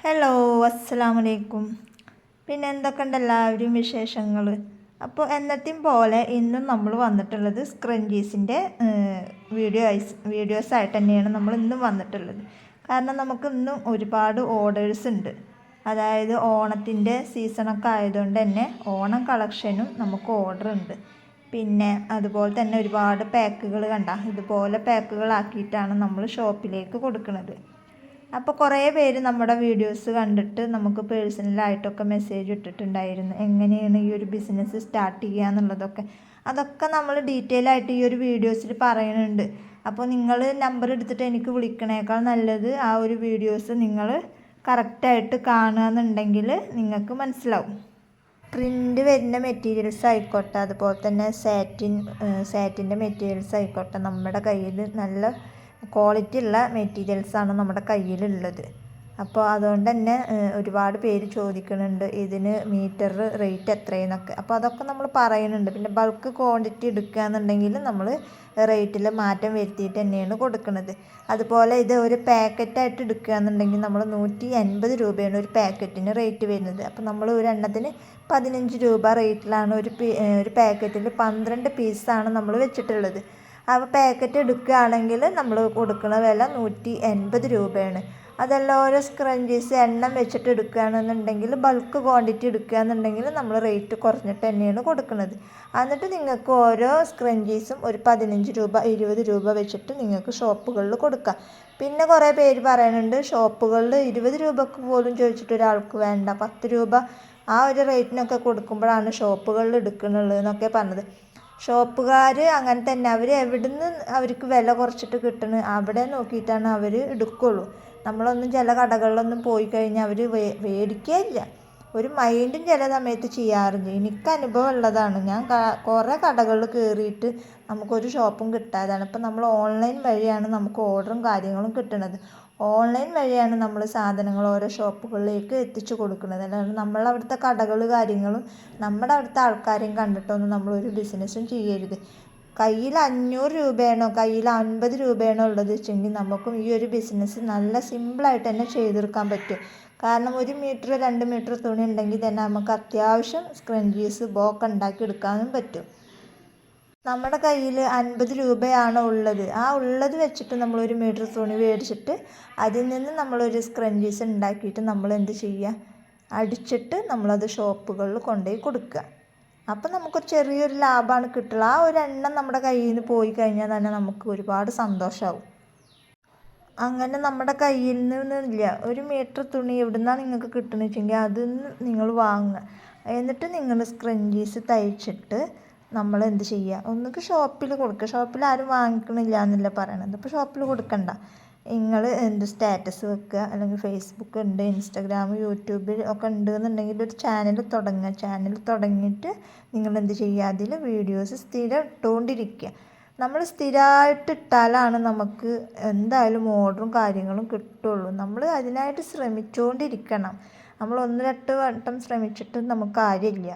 Hello, അസ്സലാമലൈക്കും. പിന്നെ എന്തൊക്കെയുണ്ട് എല്ലാവരും വിശേഷങ്ങൾ? അപ്പോൾ എന്നത്തെയും പോലെ ഇന്നും നമ്മൾ വന്നിട്ടുള്ളത് സ്ക്രഞ്ചീസിൻ്റെ വീഡിയോസായിട്ട് തന്നെയാണ് നമ്മൾ ഇന്നും വന്നിട്ടുള്ളത്. കാരണം നമുക്ക് ഇന്നും ഒരുപാട് ഓർഡേഴ്സ് ഉണ്ട്. അതായത് ഓണത്തിൻ്റെ സീസണൊക്കെ ആയതുകൊണ്ട് തന്നെ ഓണം കളക്ഷനും നമുക്ക് ഓർഡർ ഉണ്ട്. പിന്നെ അതുപോലെ തന്നെ ഒരുപാട് പാക്കുകൾ ഇതുപോലെ പാക്കുകളാക്കിയിട്ടാണ് നമ്മൾ ഷോപ്പിലേക്ക് കൊടുക്കുന്നത്. അപ്പോൾ കുറേ പേര് നമ്മുടെ വീഡിയോസ് കണ്ടിട്ട് നമുക്ക് പേഴ്സണലായിട്ടൊക്കെ മെസ്സേജ് ഇട്ടിട്ടുണ്ടായിരുന്നു, എങ്ങനെയാണ് ഈ ഒരു ബിസിനസ് സ്റ്റാർട്ട് ചെയ്യുക എന്നുള്ളതൊക്കെ. അതൊക്കെ നമ്മൾ ഡീറ്റെയിൽ ആയിട്ട് ഈ ഒരു വീഡിയോസിൽ പറയുന്നുണ്ട്. അപ്പോൾ നിങ്ങൾ നമ്പർ എടുത്തിട്ട് എനിക്ക് വിളിക്കണേക്കാൾ നല്ലത് ആ ഒരു വീഡിയോസ് നിങ്ങൾ കറക്റ്റായിട്ട് കാണുകയെന്നുണ്ടെങ്കിൽ നിങ്ങൾക്ക് മനസ്സിലാവും. പ്രിൻ്റ് വരുന്ന മെറ്റീരിയൽസ് ആയിക്കോട്ടെ, അതുപോലെ തന്നെ സാറ്റിൻ്റെ മെറ്റീരിയൽസ് ആയിക്കോട്ടെ, നമ്മുടെ കയ്യിൽ നല്ല ക്വാളിറ്റി ഉള്ള മെറ്റീരിയൽസാണ് നമ്മുടെ കയ്യിലുള്ളത്. അപ്പോൾ അതുകൊണ്ട് തന്നെ ഒരുപാട് പേര് ചോദിക്കുന്നുണ്ട് ഇതിന് മീറ്റർ റേറ്റ് എത്രയെന്നൊക്കെ. അപ്പോൾ അതൊക്കെ നമ്മൾ പറയുന്നുണ്ട്. പിന്നെ ബൾക്ക് ക്വാണ്ടിറ്റി എടുക്കുകയെന്നുണ്ടെങ്കിൽ നമ്മൾ റേറ്റിൽ മാറ്റം വരുത്തിയിട്ട് തന്നെയാണ് കൊടുക്കുന്നത്. അതുപോലെ ഇത് ഒരു പാക്കറ്റായിട്ട് എടുക്കുകയെന്നുണ്ടെങ്കിൽ നമ്മൾ 150 രൂപയാണ് ഒരു പാക്കറ്റിന് റേറ്റ് വരുന്നത്. അപ്പോൾ നമ്മൾ ഒരു എണ്ണത്തിന് 15 രൂപ റേറ്റിലാണ് ഒരു പാക്കറ്റിൽ 12 പീസാണ് നമ്മൾ വെച്ചിട്ടുള്ളത്. അപ്പോൾ പാക്കറ്റ് എടുക്കുകയാണെങ്കിൽ നമ്മൾ കൊടുക്കുന്ന വില 180 രൂപയാണ്. അതെല്ലാം ഓരോ സ്ക്രഞ്ചീസ് എണ്ണം വെച്ചിട്ട് എടുക്കുകയാണെന്നുണ്ടെങ്കിൽ ബൾക്ക് ക്വാണ്ടിറ്റി എടുക്കുകയാണെന്നുണ്ടെങ്കിൽ നമ്മൾ റേറ്റ് കുറഞ്ഞിട്ട് തന്നെയാണ് കൊടുക്കുന്നത്. എന്നിട്ട് നിങ്ങൾക്ക് ഓരോ സ്ക്രഞ്ചീസും ഒരു 15 രൂപ 20 രൂപ വെച്ചിട്ട് നിങ്ങൾക്ക് ഷോപ്പുകളിൽ കൊടുക്കാം. പിന്നെ കുറേ പേര് പറയുന്നുണ്ട് ഷോപ്പുകളിൽ 20 രൂപക്ക് പോലും ചോദിച്ചിട്ട് ഒരാൾക്ക് വേണ്ട, 10 രൂപ ആ ഒരു റേറ്റിനൊക്കെ കൊടുക്കുമ്പോഴാണ് ഷോപ്പുകളിൽ എടുക്കുന്നുള്ളത് എന്നൊക്കെ പറഞ്ഞത്. ഷോപ്പുകാർ അങ്ങനെ തന്നെ, അവർ എവിടുന്ന് അവർക്ക് വില കുറച്ചിട്ട് കിട്ടുന്നു അവിടെ നോക്കിയിട്ടാണ് അവർ എടുക്കുള്ളൂ. നമ്മളൊന്നും ചില കടകളിലൊന്നും പോയി കഴിഞ്ഞാൽ അവർ മേടിക്കുകയില്ല. ഒരു മൈൻഡും ചില സമയത്ത് ചെയ്യാറില്ല. എനിക്ക് അനുഭവം ഉള്ളതാണ്. ഞാൻ കുറേ കടകളിൽ കയറിയിട്ട് നമുക്കൊരു ഷോപ്പും കിട്ടാതാണ്. ഇപ്പം നമ്മൾ ഓൺലൈൻ വഴിയാണ് നമുക്ക് ഓർഡറും കാര്യങ്ങളും കിട്ടുന്നത്. ഓൺലൈൻ വഴിയാണ് നമ്മൾ സാധനങ്ങൾ ഓരോ ഷോപ്പുകളിലേക്ക് എത്തിച്ചു കൊടുക്കുന്നത്. അല്ലാണ്ട് നമ്മളവിടുത്തെ കടകൾ കാര്യങ്ങളും നമ്മുടെ അവിടുത്തെ ആൾക്കാരെയും കണ്ടിട്ടൊന്നും നമ്മളൊരു ബിസിനസ്സും ചെയ്യരുത്. കയ്യിൽ 500 രൂപയാണോ കയ്യിൽ 50 രൂപയാണോ ഉള്ളത് വെച്ചെങ്കിൽ നമുക്കും ഈ ഒരു ബിസിനസ് നല്ല സിമ്പിളായിട്ട് തന്നെ ചെയ്തെടുക്കാൻ പറ്റും. കാരണം 1 മീറ്റർ 2 മീറ്റർ തുണി ഉണ്ടെങ്കിൽ തന്നെ നമുക്ക് അത്യാവശ്യം സ്ക്രഞ്ചീസ് ബോക്ക ഉണ്ടാക്കിയെടുക്കാനും പറ്റും. നമ്മുടെ കയ്യിൽ 50 രൂപയാണോ ഉള്ളത്, ആ ഉള്ളത് വെച്ചിട്ട് നമ്മൾ 1 മീറ്റർ തുണി മേടിച്ചിട്ട് അതിൽ നിന്ന് നമ്മളൊരു സ്ക്രഞ്ചീസ് ഉണ്ടാക്കിയിട്ട് നമ്മൾ എന്ത് ചെയ്യുക, അടിച്ചിട്ട് നമ്മളത് ഷോപ്പുകളിൽ കൊണ്ടുപോയി കൊടുക്കുക. അപ്പം നമുക്കൊരു ചെറിയൊരു ലാഭമാണ് കിട്ടുക. ആ ഒരു എണ്ണം നമ്മുടെ കയ്യിൽ നിന്ന് പോയി കഴിഞ്ഞാൽ തന്നെ നമുക്ക് ഒരുപാട് സന്തോഷമാവും. അങ്ങനെ നമ്മുടെ കയ്യിൽ നിന്നില്ല 1 മീറ്റർ തുണി എവിടുന്നാണ് നിങ്ങൾക്ക് കിട്ടുന്നത് വെച്ചെങ്കിൽ അതിൽ നിന്ന് നിങ്ങൾ വാങ്ങുക. എന്നിട്ട് നിങ്ങൾ സ്ക്രഞ്ചീസ് തയ്ച്ചിട്ട് നമ്മൾ എന്ത് ചെയ്യുക, ഒന്നുകിൽ ഷോപ്പിൽ കൊടുക്കുക. ഷോപ്പിൽ ആരും വാങ്ങിക്കണില്ല എന്നല്ല പറയണത്. അപ്പോൾ ഷോപ്പിൽ കൊടുക്കണ്ട, നിങ്ങൾ സ്റ്റാറ്റസ് വെക്കുക. അല്ലെങ്കിൽ ഫേസ്ബുക്ക് ഉണ്ട്, ഇൻസ്റ്റാഗ്രാം, യൂട്യൂബിൽ ഒക്കെ ഉണ്ട് എന്നുണ്ടെങ്കിൽ ഒരു ചാനൽ തുടങ്ങുക. ചാനൽ തുടങ്ങിയിട്ട് നിങ്ങൾ എന്ത് ചെയ്യുക, അതിൽ വീഡിയോസ് സ്ഥിരം ഇട്ടുകൊണ്ടിരിക്കുക. നമ്മൾ സ്ഥിരമായിട്ട് ഇട്ടാലാണ് നമുക്ക് എന്തായാലും ഓർഡറും കാര്യങ്ങളും കിട്ടുള്ളൂ. നമ്മൾ അതിനായിട്ട് ശ്രമിച്ചുകൊണ്ടിരിക്കണം. നമ്മൾ 1-2 വട്ടം ശ്രമിച്ചിട്ട് നമുക്ക് കാര്യമില്ല.